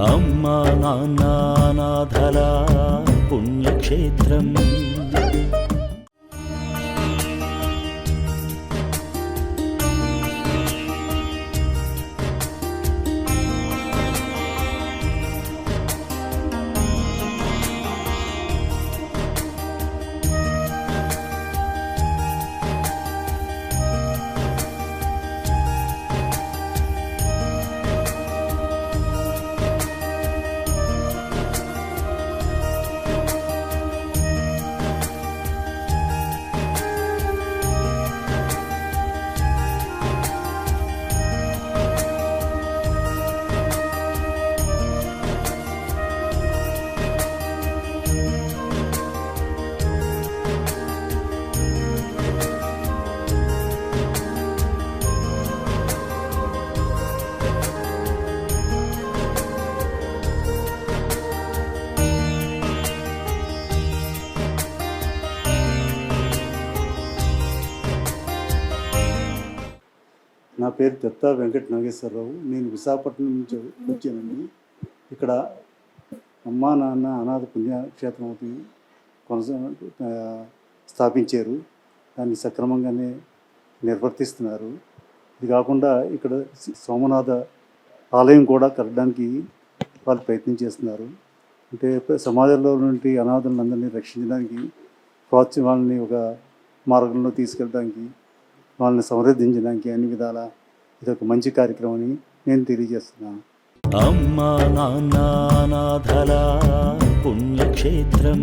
అమ్మా నాన్న అనాథల పుణ్యక్షేత్రం. నా పేరు దత్తా వెంకట నాగేశ్వరరావు. నేను విశాఖపట్నం నుంచి వచ్చానండి. ఇక్కడ అమ్మా నాన్న అనాథ పుణ్యక్షేత్రం ఒకటి స్థాపించారు. దాన్ని సక్రమంగానే నిర్వర్తిస్తున్నారు. ఇది కాకుండా ఇక్కడ సోమనాథ ఆలయం కూడా కట్టడానికి వాళ్ళు ప్రయత్నం చేస్తున్నారు. అంటే సమాజంలో నుండి అనాథులందరినీ రక్షించడానికి, వాళ్ళని ఒక మార్గంలో తీసుకెళ్ళడానికి, వాళ్ళని సంరక్షించడానికి అన్ని విధాల ఇదొక మంచి కార్యక్రమం అని నేను తెలియజేస్తున్నాను. అమ్మా నాన్న అనాథల పుణ్యక్షేత్రం.